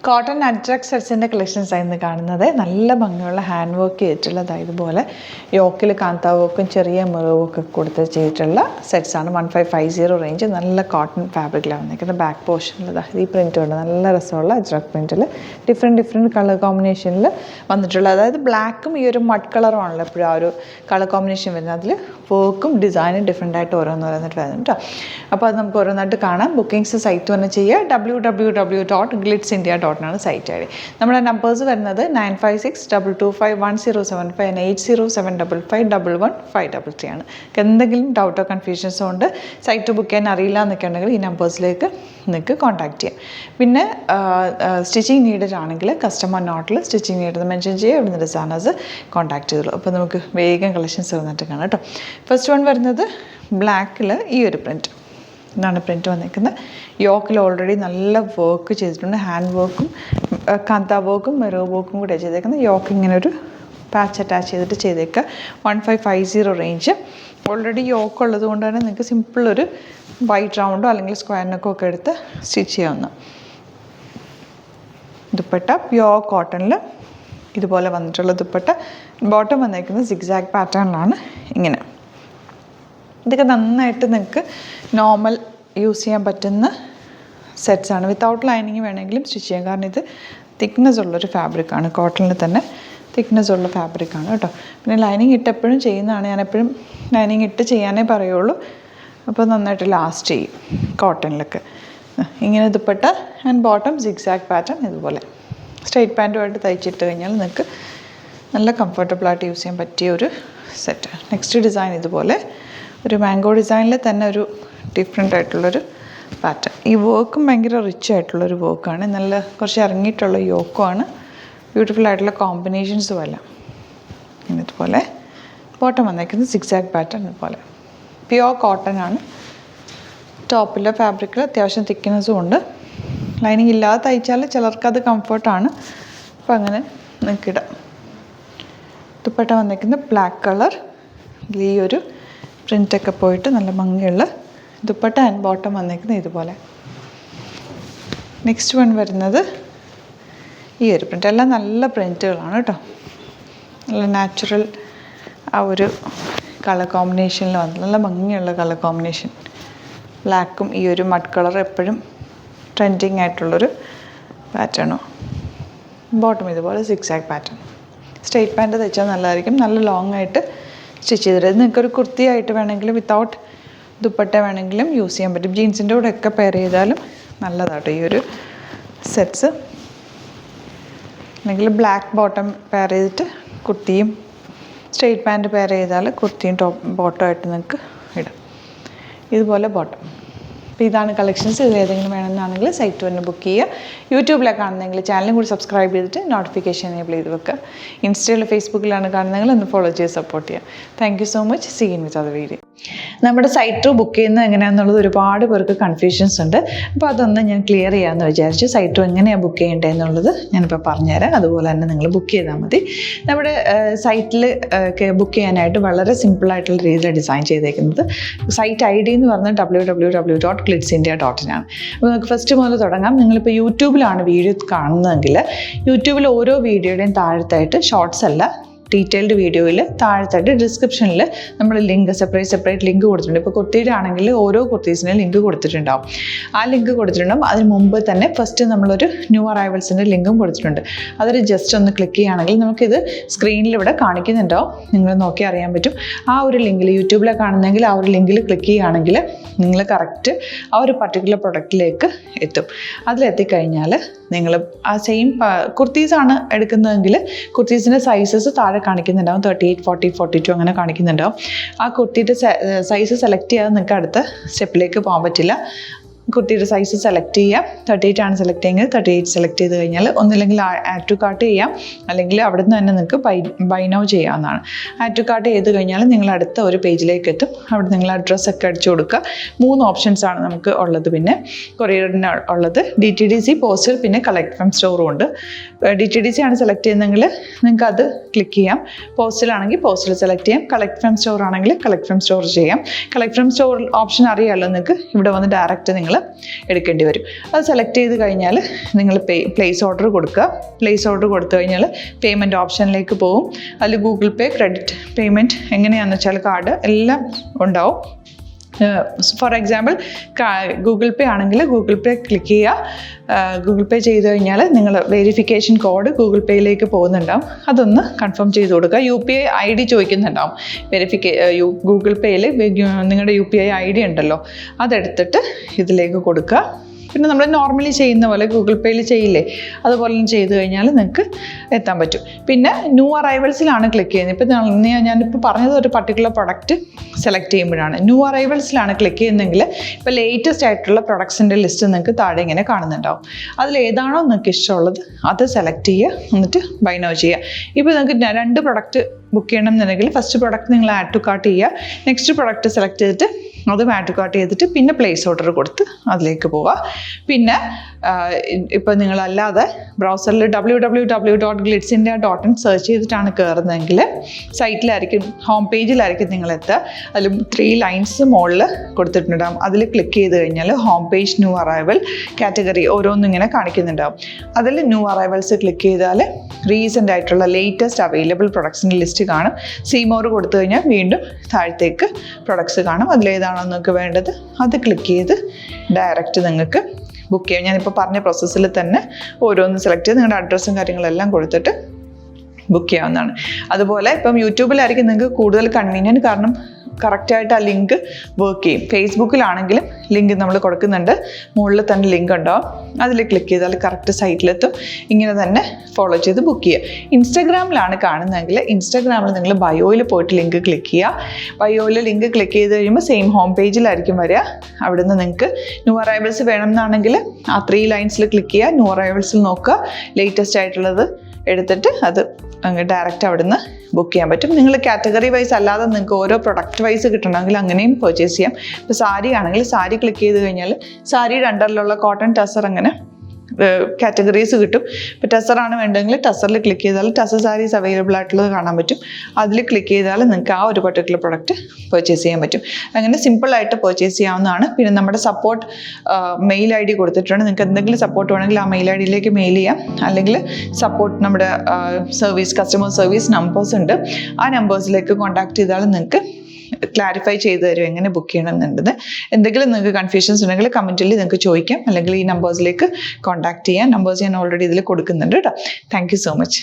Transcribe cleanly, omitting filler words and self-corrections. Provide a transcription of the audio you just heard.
Cotton ajrak സെറ്റ്സിൻ്റെ collections ആയിരുന്നു കാണുന്നത്. നല്ല ഭംഗിയുള്ള ഹാൻഡ് വർക്ക് ചെയ്തിട്ടുള്ളത് ഇതുപോലെ യോക്കിൽ കാന്താ വർക്കും ചെറിയ മിറവൊക്കെ കൊടുത്ത് ചെയ്തിട്ടുള്ള സെറ്റ്സാണ്. 1550 റേഞ്ച്. നല്ല കോട്ടൺ ഫാബ്രിക്കിലാണ് വന്നിരിക്കുന്നത്. ബാക്ക് പോർഷനിൽ ഈ പ്രിൻ്റ് ഉണ്ട്. നല്ല രസമുള്ള അജ്രക് പ്രിൻറ്റിൽ ഡിഫറെൻറ്റ് കളർ കോമ്പിനേഷനിൽ വന്നിട്ടുള്ള, അതായത് ബ്ലാക്കും ഈ ഒരു മഡ് കളറും ആണല്ലോ എപ്പോഴും ആ ഒരു കളർ കോമ്പിനേഷൻ വരുന്നത്. അതിൽ വർക്കും ഡിസൈനും ഡിഫറെൻ്റ് ആയിട്ട് ഓരോന്നിട്ട് വരുന്നുണ്ട് കേട്ടോ. അപ്പോൾ അത് നമുക്ക് ഓരോന്നായിട്ട് കാണാം. ബുക്കിംഗ്സ് സൈറ്റ് തന്നെ ചെയ്യുക. www.glitzindia.com site I D. നമ്മുടെ നമ്പേഴ്സ് വരുന്നത് 9562251075 and 8075551153 ആണ്. എന്തെങ്കിലും ഡൗട്ടോ കൺഫ്യൂഷൻസോ ഉണ്ട്, സൈറ്റ് ബുക്ക് ചെയ്യാൻ അറിയില്ല എന്നൊക്കെ ഉണ്ടെങ്കിൽ ഈ നമ്പേഴ്സിലേക്ക് നിങ്ങൾക്ക് കോൺടാക്ട് ചെയ്യാം. പിന്നെ സ്റ്റിച്ചിങ് നീഡഡ് ആണെങ്കിൽ കസ്റ്റമർ നോട്ടിൽ സ്റ്റിച്ചിങ് നീഡഡ് മെൻഷൻ ചെയ്യുക. ഇവിടുന്ന് ഡിസൈനേഴ്സ് കോൺടാക്ട് ചെയ്തോളൂ. അപ്പോൾ നമുക്ക് വേഗം കളക്ഷൻസ് വന്നിട്ട് കാണാം കേട്ടോ. ഫസ്റ്റ് വൺ വരുന്നത് ബ്ലാക്കിൽ ഈ ഒരു പ്രിൻറ്റ്. ഇതാണ് പ്രിൻറ്റ് വന്നിരിക്കുന്നത്. യോക്കിൽ ഓൾറെഡി നല്ല വർക്ക് ചെയ്തിട്ടുണ്ട്. ഹാൻഡ് വർക്കും കാന്താ വർക്കും മെറോ വർക്കും കൂടെ ചെയ്തേക്കുന്നത്. യോക്ക് ഇങ്ങനെ ഒരു പാച്ച് അറ്റാച്ച് ചെയ്തിട്ട് ചെയ്തേക്കുക. 1550 റേഞ്ച്. ഓൾറെഡി യോക്ക് ഉള്ളത് കൊണ്ട് തന്നെ നിങ്ങൾക്ക് സിമ്പിളൊരു വൈറ്റ് റൗണ്ടോ അല്ലെങ്കിൽ സ്ക്വയർ നെക്കോ ഒക്കെ എടുത്ത് സ്റ്റിച്ച് ചെയ്യാവുന്ന ദുപ്പട്ട. പ്യോർ കോട്ടണിൽ ഇതുപോലെ വന്നിട്ടുള്ള ദുപ്പട്ട. ബോട്ടം വന്നിരിക്കുന്നത് സിഗ്സാഗ് പാറ്റേണിലാണ്. ഇങ്ങനെ ഇതൊക്കെ നന്നായിട്ട് നിങ്ങൾക്ക് നോർമൽ യൂസ് ചെയ്യാൻ പറ്റുന്ന സെറ്റ്സാണ്. വിത്തൗട്ട് ലൈനിങ് വേണമെങ്കിലും സ്റ്റിച്ച് ചെയ്യാം. കാരണം ഇത് തിക്നെസ് ഉള്ളൊരു ഫാബ്രിക്കാണ്. കോട്ടണിൽ തന്നെ തിക്നെസ് ഉള്ള ഫാബ്രിക്കാണ് കേട്ടോ. പിന്നെ ലൈനിങ് ഇട്ട് എപ്പോഴും ചെയ്യുന്നതാണ്. ഞാനെപ്പോഴും ലൈനിങ് ഇട്ട് ചെയ്യാനേ പറയുള്ളൂ. അപ്പോൾ നന്നായിട്ട് ലാസ്റ്റ് ചെയ്യും കോട്ടണിലൊക്കെ. ഇങ്ങനെ dupatta and bottom zigzag pattern ഇതുപോലെ. സ്ട്രെയിറ്റ് പാൻറ്റുമായിട്ട് തയ്ച്ചിട്ട് കഴിഞ്ഞാൽ നിങ്ങൾക്ക് നല്ല കംഫർട്ടബിളായിട്ട് യൂസ് ചെയ്യാൻ പറ്റിയ ഒരു സെറ്റ്. നെക്സ്റ്റ് ഡിസൈൻ ഇതുപോലെ ഒരു മാംഗോ ഡിസൈനിൽ തന്നെ ഒരു ഡിഫറെൻ്റ് ആയിട്ടുള്ളൊരു പാറ്റേൺ. ഈ വർക്കും ഭയങ്കര റിച്ച് ആയിട്ടുള്ളൊരു വർക്കാണ്. നല്ല കുറച്ച് ഇറങ്ങിയിട്ടുള്ള യോക്കുമാണ്. ബ്യൂട്ടിഫുൾ ആയിട്ടുള്ള കോമ്പിനേഷൻസും എല്ലാം. ഇതുപോലെ ബോട്ടം വന്നേക്കുന്നത് സിഗ്സാഗ് പാറ്റേൺ ഇതുപോലെ. പ്യോർ കോട്ടൺ ആണ്. ടോപ്പിലെ ഫാബ്രിക്കിൽ അത്യാവശ്യം തിക്നെസ്സും ഉണ്ട്. ലൈനിങ് ഇല്ലാതെ തയ്ച്ചാൽ ചിലർക്കത് കംഫർട്ടാണ്. അപ്പോൾ അങ്ങനെ നിൽക്കിടാം. ദുപ്പട്ട വന്നേക്കുന്നത് ബ്ലാക്ക് കളർ. ഈ ഒരു പ്രിൻ്റൊക്കെ പോയിട്ട് നല്ല ഭംഗിയുള്ള ദുപ്പട്ട ആൻഡ് ബോട്ടം വന്നേക്കുന്നത് ഇതുപോലെ. നെക്സ്റ്റ് വൺ വരുന്നത് ഈ ഒരു പ്രിൻ്റ്. എല്ലാം നല്ല പ്രിൻറ്റുകളാണ് കേട്ടോ. നല്ല നാച്ചുറൽ ആ ഒരു കളർ കോമ്പിനേഷനിൽ വന്നു. നല്ല ഭംഗിയുള്ള കളർ കോമ്പിനേഷൻ. ബ്ലാക്കും ഈ ഒരു മഡ് കളർ എപ്പോഴും ട്രെൻഡിങ് ആയിട്ടുള്ളൊരു പാറ്റേണോ. ബോട്ടം ഇതുപോലെ സിക്സാഗ് പാറ്റേൺ. സ്ട്രെയിറ്റ് പാൻറ്റ് തയ്ച്ചാൽ നല്ലതായിരിക്കും. നല്ല ലോങ് ആയിട്ട് സ്റ്റിച്ച് ചെയ്തിട്ട് നിങ്ങൾക്കൊരു കുർത്തിയായിട്ട് വേണമെങ്കിലും വിത്തൗട്ട് ദുപ്പട്ട വേണമെങ്കിലും യൂസ് ചെയ്യാൻ പറ്റും. ജീൻസിൻ്റെ കൂടെ ഒക്കെ പെയർ ചെയ്താലും നല്ലതാട്ടോ ഈ ഒരു സെറ്റ്സ്. അല്ലെങ്കിൽ ബ്ലാക്ക് ബോട്ടം പെയർ ചെയ്തിട്ട് കുർത്തിയും സ്ട്രെയിറ്റ് പാൻറ്റ് പെയർ ചെയ്താൽ കുർത്തിയും ബോട്ടമായിട്ട് നിങ്ങൾക്ക് ഇടാം. ഇതുപോലെ ബോട്ടം. അപ്പോൾ ഇതാണ് കളക്ഷൻസ്. ഇത് ഏതെങ്കിലും വേണമെന്നാണെങ്കിൽ സൈറ്റ് തന്നെ ബുക്ക് ചെയ്യുക. യൂട്യൂബിലാണ് കാണുന്നതെങ്കിൽ ചാനലും കൂടി സബ്സ്ക്രൈബ് ചെയ്തിട്ട് നോട്ടിഫിക്കേഷൻ എനേബിൾ ചെയ്ത് വെക്കുക. ഇൻസ്റ്റയിൽ ഫേസ്ബുക്കിലാണ് കാണുന്നതെങ്കിൽ ഒന്ന് ഫോളോ ചെയ്ത് സപ്പോർട്ട് ചെയ്യുക. Thank you so much. See in with other video. നമ്മുടെ സൈറ്റ് ത്രൂ ബുക്ക് ചെയ്യുന്നത് എങ്ങനെയാണെന്നുള്ളത് ഒരുപാട് പേർക്ക് കൺഫ്യൂഷൻസ് ഉണ്ട്. അപ്പോൾ അതൊന്ന് ഞാൻ ക്ലിയർ ചെയ്യാമെന്ന് വിചാരിച്ചു. സൈറ്റ് ത്രൂ എങ്ങനെയാണ് ബുക്ക് ചെയ്യേണ്ടത് എന്നുള്ളത് ഞാനിപ്പോൾ പറഞ്ഞുതരാം. അതുപോലെ തന്നെ നിങ്ങൾ ബുക്ക് ചെയ്താൽ മതി. നമ്മുടെ സൈറ്റിൽ ബുക്ക് ചെയ്യാനായിട്ട് വളരെ സിമ്പിളായിട്ടുള്ള രീതിയിൽ ഡിസൈൻ ചെയ്തേക്കുന്നത്. സൈറ്റ് ഐ ഡി എന്ന് പറഞ്ഞാൽ www.glitzindia.in ആണ്. അപ്പോൾ നമുക്ക് ഫസ്റ്റ് മുതൽ തുടങ്ങാം. നിങ്ങളിപ്പോൾ യൂട്യൂബിലാണ് വീഡിയോ കാണുന്നതെങ്കിൽ യൂട്യൂബിൽ ഓരോ വീഡിയോയുടെയും താഴത്തായിട്ട് ഷോർട്സ് അല്ല, ഡീറ്റെയിൽഡ് വീഡിയോയിൽ താഴത്തായിട്ട് ഡിസ്ക്രിപ്ഷനിൽ നമ്മൾ ലിങ്ക് സെപ്പറേറ്റ് ലിങ്ക് കൊടുത്തിട്ടുണ്ട്. ഇപ്പോൾ കുർത്തിയുടെ ആണെങ്കിൽ ഓരോ കുർത്തീസിനും ലിങ്ക് കൊടുത്തിട്ടുണ്ടാവും. ആ ലിങ്ക് കൊടുത്തിട്ടുണ്ടാവും. അതിന് മുമ്പ് തന്നെ ഫസ്റ്റ് നമ്മളൊരു ന്യൂ അറൈവൽസിൻ്റെ ലിങ്കും കൊടുത്തിട്ടുണ്ട്. അതൊരു ജസ്റ്റ് ഒന്ന് ക്ലിക്ക് ചെയ്യുകയാണെങ്കിൽ നമുക്കിത് സ്ക്രീനിൽ ഇവിടെ കാണിക്കുന്നുണ്ടാവും. നിങ്ങൾ നോക്കി അറിയാൻ പറ്റും. ആ ഒരു ലിങ്കിൽ യൂട്യൂബിലെ കാണുന്നെങ്കിൽ ആ ഒരു ലിങ്കിൽ ക്ലിക്ക് ചെയ്യുകയാണെങ്കിൽ നിങ്ങൾ കറക്റ്റ് ആ ഒരു പർട്ടിക്കുലർ പ്രൊഡക്റ്റിലേക്ക് എത്തും. അതിലെത്തിക്കഴിഞ്ഞാൽ നിങ്ങൾ ആ സെയിം കുർത്തീസാണ് എടുക്കുന്നതെങ്കിൽ കുർത്തീസിൻ്റെ സൈസസ് താഴെ കാണിക്കുന്നുണ്ടാവും. 38, 40, 42 അങ്ങനെ കാണിക്കുന്നുണ്ടാവും. ആ കുർത്തിയുടെ സൈസ് സെലക്ട് ചെയ്യാതെ നിങ്ങൾക്ക് അടുത്ത സ്റ്റെപ്പിലേക്ക് പോകാൻ പറ്റില്ല. കുർത്തിയുടെ സൈസ് സെലക്ട് ചെയ്യാം. 38 ആണ് സെലക്ട് ചെയ്യുന്നത്. 38 സെലക്ട് ചെയ്ത് കഴിഞ്ഞാൽ ഒന്നില്ലെങ്കിൽ ആഡ് ടു കാർട്ട് ചെയ്യാം, അല്ലെങ്കിൽ അവിടെ നിന്ന് തന്നെ നിങ്ങൾക്ക് ബൈ നൗ ചെയ്യാവുന്നതാണ്. ആഡ് ടു കാർട്ട് ചെയ്ത് കഴിഞ്ഞാൽ നിങ്ങൾ അടുത്ത ഒരു പേജിലേക്ക് എത്തും. അവിടെ നിങ്ങൾ അഡ്രസ്സൊക്കെ അടിച്ചു കൊടുക്കുക. 3 ഓപ്ഷൻസാണ് നമുക്ക് ഉള്ളത്. പിന്നെ കൊറിയറിന് ഉള്ളത് DTDC, പോസ്റ്റൽ, പിന്നെ കളക്ട് ഫ്രം സ്റ്റോറും ഉണ്ട്. DTDC ആണ് സെലക്ട് ചെയ്യുന്നതെങ്കിൽ നിങ്ങൾക്ക് അത് ക്ലിക്ക് ചെയ്യാം. പോസ്റ്റലാണെങ്കിൽ പോസ്റ്റൽ സെലക്ട് ചെയ്യാം. കളക്ട് ഫ്രം സ്റ്റോർ ആണെങ്കിൽ കളക്ട് ഫ്രം സ്റ്റോർ ചെയ്യാം. കളക്ട് ഫ്രം സ്റ്റോർ ഓപ്ഷൻ അറിയാമല്ലോ നിങ്ങൾക്ക്. ഇവിടെ വന്ന് ഡയറക്റ്റ് നിങ്ങൾ എടുക്കേണ്ടി വരും. അത് സെലക്ട് ചെയ്ത് കഴിഞ്ഞാൽ നിങ്ങൾ പ്ലേസ് ഓർഡർ കൊടുക്കുക. പ്ലേസ് ഓർഡർ കൊടുത്തു കഴിഞ്ഞാൽ പേയ്മെൻറ്റ് ഓപ്ഷനിലേക്ക് പോകും. അതിൽ ഗൂഗിൾ പേ, ക്രെഡിറ്റ് പേയ്മെൻറ്റ് എങ്ങനെയാണെന്ന് വെച്ചാൽ കാർഡ് എല്ലാം ഉണ്ടാവും. ഫോർ എക്സാമ്പിൾ ഗൂഗിൾ പേ ആണെങ്കിൽ ഗൂഗിൾ പേ ക്ലിക്ക് ചെയ്യുക. ഗൂഗിൾ പേ ചെയ്ത് കഴിഞ്ഞാൽ നിങ്ങൾ വെരിഫിക്കേഷൻ കോഡ് ഗൂഗിൾ പേയിലേക്ക് പോകുന്നുണ്ടാവും. അതൊന്ന് കൺഫേം ചെയ്ത് കൊടുക്കുക. UPI ID ചോദിക്കുന്നുണ്ടാവും. ഗൂഗിൾ പേയിൽ നിങ്ങളുടെ UPI ID ഉണ്ടല്ലോ, അതെടുത്തിട്ട് ഇതിലേക്ക് കൊടുക്കുക. പിന്നെ നമ്മൾ നോർമലി ചെയ്യുന്ന പോലെ ഗൂഗിൾ പേയിൽ ചെയ്യില്ലേ, അതുപോലെ ചെയ്ത് കഴിഞ്ഞാൽ നിങ്ങൾക്ക് എത്താൻ പറ്റും. പിന്നെ ന്യൂ അറൈവൽസിലാണ് ക്ലിക്ക് ചെയ്യുന്നത്. ഇപ്പം ഞാനിപ്പോൾ പറഞ്ഞത് ഒരു പർട്ടിക്കുലർ പ്രൊഡക്റ്റ് സെലക്ട് ചെയ്യുമ്പോഴാണ്. ന്യൂ അറൈവൽസിലാണ് ക്ലിക്ക് ചെയ്യുന്നതെങ്കിൽ ഇപ്പോൾ ലേറ്റസ്റ്റ് ആയിട്ടുള്ള പ്രൊഡക്ട്സിൻ്റെ ലിസ്റ്റ് നിങ്ങൾക്ക് താഴെ ഇങ്ങനെ കാണുന്നുണ്ടാവും. അതിലേതാണോ നിങ്ങൾക്ക് ഇഷ്ടമുള്ളത് അത് സെലക്ട് ചെയ്യുക, എന്നിട്ട് ബൈ നൗ ചെയ്യുക. ഇപ്പോൾ നിങ്ങൾക്ക് 2 പ്രൊഡക്റ്റ് ബുക്ക് ചെയ്യണം എന്നുണ്ടെങ്കിൽ ഫസ്റ്റ് പ്രൊഡക്റ്റ് നിങ്ങൾ ആഡ് ടു കാർട്ട് ചെയ്യുക. നെക്സ്റ്റ് പ്രൊഡക്റ്റ് സെലക്ട് ചെയ്തിട്ട് അതും ആഡ് ടു കാർട്ട് ചെയ്തിട്ട് പിന്നെ പ്ലേസ് ഓർഡർ കൊടുത്ത് അതിലേക്ക് പോവുക. പിന്നെ ഇപ്പോൾ നിങ്ങളല്ലാതെ ബ്രൗസറിൽ www.glitzindia.in സെർച്ച് ചെയ്തിട്ടാണ് കയറുന്നതെങ്കിൽ സൈറ്റിലായിരിക്കും, ഹോം പേജിലായിരിക്കും നിങ്ങളെത്തുക. അതിൽ 3 ലൈൻസ് മുകളിൽ കൊടുത്തിട്ടുണ്ടാകും. അതിൽ ക്ലിക്ക് ചെയ്ത് കഴിഞ്ഞാൽ home page, new arrival, category ഓരോന്നും ഇങ്ങനെ കാണിക്കുന്നുണ്ടാകും. അതിൽ ന്യൂ അറൈവൽസ് ക്ലിക്ക് ചെയ്താൽ റീസെൻ്റ് ആയിട്ടുള്ള ലേറ്റസ്റ്റ് അവൈലബിൾ പ്രൊഡക്ട്സിൻ്റെ ലിസ്റ്റ് കാണും. സീമോർ കൊടുത്തു കഴിഞ്ഞാൽ വീണ്ടും താഴത്തേക്ക് പ്രൊഡക്ട്സ് കാണും. അതിലേതാണോ നിങ്ങൾക്ക് വേണ്ടത് അത് ക്ലിക്ക് ചെയ്ത് ഡയറക്റ്റ് നിങ്ങൾക്ക് ബുക്ക് ചെയ്യാം. ഞാനിപ്പോൾ പറഞ്ഞ പ്രോസസ്സിൽ തന്നെ ഓരോന്ന് സെലക്ട് ചെയ്ത് നിങ്ങളുടെ അഡ്രസ്സും കാര്യങ്ങളെല്ലാം കൊടുത്തിട്ട് ബുക്ക് ചെയ്യാവുന്നതാണ്. അതുപോലെ ഇപ്പം യൂട്യൂബിലായിരിക്കും നിങ്ങൾക്ക് കൂടുതൽ കൺവീനിയൻറ്റ്, കാരണം കറക്റ്റായിട്ട് ആ ലിങ്ക് വർക്ക് ചെയ്യും. ഫേസ്ബുക്കിലാണെങ്കിലും ലിങ്ക് നമ്മൾ കൊടുക്കുന്നുണ്ട്, മുകളിൽ തന്നെ ലിങ്ക് ഉണ്ടാവും. അതിൽ ക്ലിക്ക് ചെയ്താൽ കറക്റ്റ് സൈറ്റിലെത്തും. ഇങ്ങനെ തന്നെ ഫോളോ ചെയ്ത് ബുക്ക് ചെയ്യുക. ഇൻസ്റ്റാഗ്രാമിലാണ് കാണുന്നതെങ്കിൽ ഇൻസ്റ്റാഗ്രാമിൽ നിങ്ങൾ ബയോയിൽ പോയിട്ട് ലിങ്ക് ക്ലിക്ക് ചെയ്യുക. ബയോയിൽ ലിങ്ക് ക്ലിക്ക് ചെയ്ത് കഴിയുമ്പോൾ സെയിം ഹോം പേജിലായിരിക്കും വരിക. അവിടുന്ന് നിങ്ങൾക്ക് ന്യൂ അറൈവൽസ് വേണമെന്നാണെങ്കിൽ ആ 3 ലൈൻസിൽ ക്ലിക്ക് ചെയ്യുക. ന്യൂ അറൈവൽസിൽ നോക്കുക, ലേറ്റസ്റ്റ് ആയിട്ടുള്ളത് എടുത്തിട്ട് അത് അങ്ങ് ഡയറക്റ്റ് അവിടുന്ന് ബുക്ക് ചെയ്യാൻ പറ്റും. നിങ്ങൾ കാറ്റഗറി വൈസ് അല്ലാതെ നിങ്ങൾക്ക് ഓരോ പ്രൊഡക്റ്റ് വൈസ് കിട്ടണമെങ്കിൽ അങ്ങനെയും പർച്ചേസ് ചെയ്യാം. ഇപ്പോൾ സാരി ആണെങ്കിൽ സാരി ക്ലിക്ക് ചെയ്ത് കഴിഞ്ഞാൽ സാരിയുടെ അണ്ടറിലുള്ള കോട്ടൺ ടസർ അങ്ങനെ കാറ്റഗറീസ് കിട്ടും. ഇപ്പോൾ ടസറാണ് വേണ്ടതെങ്കിൽ ടസറിൽ ക്ലിക്ക് ചെയ്താൽ ടസർ സാരീസ് അവൈലബിൾ ആയിട്ടുള്ളത് കാണാൻ പറ്റും. അതിൽ ക്ലിക്ക് ചെയ്താൽ നിങ്ങൾക്ക് ആ ഒരു പർട്ടിക്കുലർ പ്രൊഡക്റ്റ് പർച്ചേസ് ചെയ്യാൻ പറ്റും. അങ്ങനെ സിമ്പിളായിട്ട് പർച്ചേസ് ചെയ്യാവുന്നതാണ്. പിന്നെ നമ്മുടെ സപ്പോർട്ട് മെയിൽ ID കൊടുത്തിട്ടുണ്ട്. നിങ്ങൾക്ക് എന്തെങ്കിലും സപ്പോർട്ട് വേണമെങ്കിൽ ആ മെയിൽ IDയിലേക്ക് മെയിൽ ചെയ്യാം. അല്ലെങ്കിൽ സപ്പോർട്ട് നമ്മുടെ കസ്റ്റമർ സർവീസ് നമ്പേഴ്സ് ഉണ്ട്. ആ നമ്പേഴ്സിലേക്ക് കോൺടാക്ട് ചെയ്താൽ നിങ്ങൾക്ക് ക്ലാരിഫൈ ചെയ്ത് തരും എങ്ങനെ ബുക്ക് ചെയ്യണം എന്നുള്ളത്. എന്തെങ്കിലും നിങ്ങൾക്ക് കൺഫ്യൂഷൻസ് ഉണ്ടെങ്കിൽ കമൻറ്റിൽ നിങ്ങൾക്ക് ചോദിക്കാം, അല്ലെങ്കിൽ ഈ നമ്പേഴ്സിലേക്ക് കോൺടാക്ട് ചെയ്യാം. നമ്പേഴ്സ് ഞാൻ ഓൾറെഡി ഇതിൽ കൊടുക്കുന്നുണ്ട് കേട്ടോ. Thank you so much.